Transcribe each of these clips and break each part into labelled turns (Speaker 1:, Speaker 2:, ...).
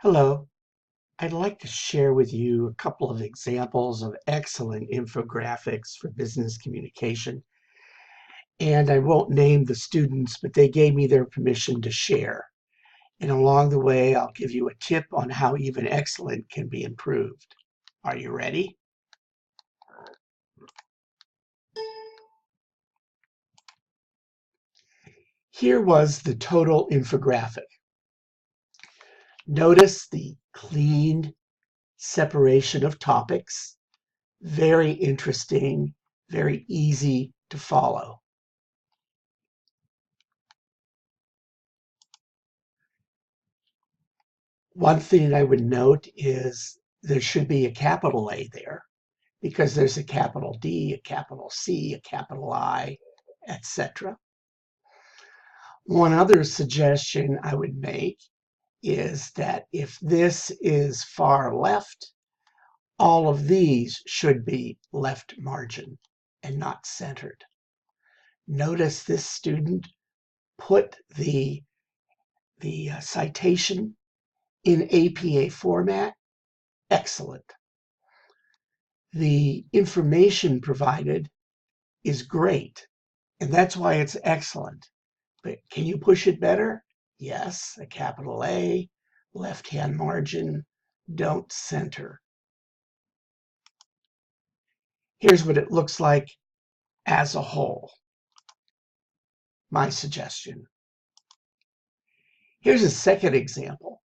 Speaker 1: Hello, I'd like to share with you a couple of examples of excellent infographics for business communication. And I won't name the students, but they gave me their permission to share. And along the way, I'll give you a tip on how even excellent can be improved. Are you ready? Here was the total infographic. Notice the clean separation of topics. Very interesting, very easy to follow. One thing I would note is there should be a capital A there because there's a capital D, a capital C, a capital I, etc. One other suggestion I would make is that if this is far left, all of these should be left margin and not centered. Notice this student put the citation in APA format. Excellent. The information provided is great, and that's why it's excellent. But can you push it better? Yes, a capital A, left-hand margin, don't center. Here's what it looks like as a whole. My suggestion. Here's a second example.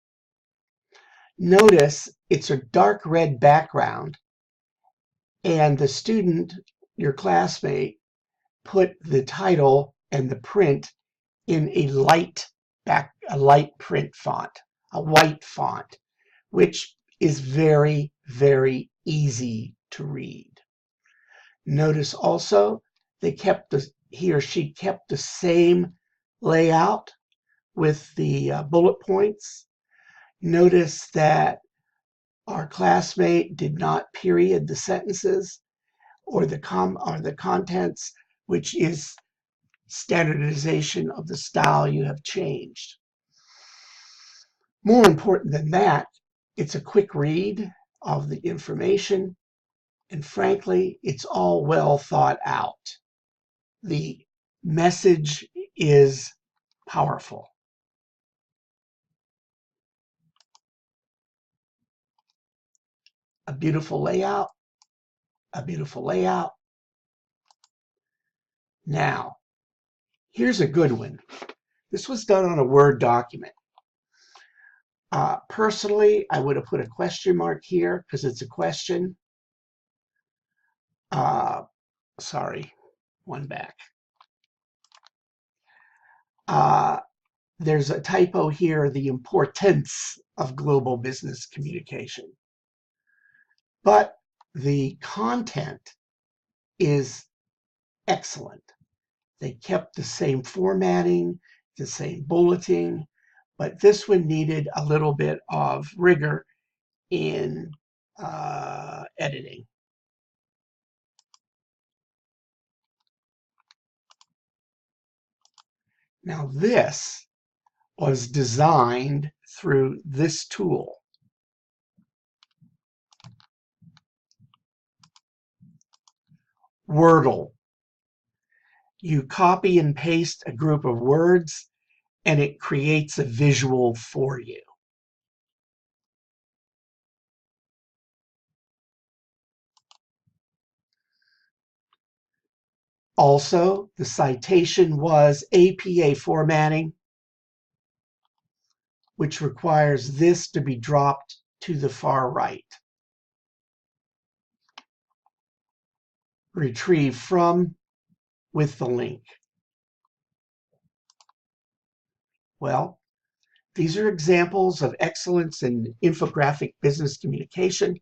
Speaker 1: Notice it's a dark red background, and the student, your classmate, put the title and the print in a light print font, a white font, which is very, very easy to read. Notice also he or she kept the same layout with the bullet points. Notice that our classmate did not period the sentences or the contents, which is standardization of the style you have changed. More important than that, it's a quick read of the information, and frankly, it's all well thought out. The message is powerful. A beautiful layout, a beautiful layout. Now, here's a good one. This was done on a Word document. Personally, I would have put a question mark here because it's a question. Sorry, one back. There's a typo here, the importance of global business communication. But the content is excellent. They kept the same formatting, the same bulleting, but this one needed a little bit of rigor in editing. Now this was designed through this tool. Wordle. You copy and paste a group of words and it creates a visual for you. Also, the citation was APA formatting, which requires this to be dropped to the far right. Retrieve from with the link. Well, these are examples of excellence in infographic business communication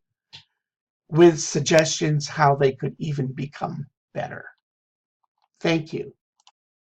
Speaker 1: with suggestions how they could even become better. Thank you.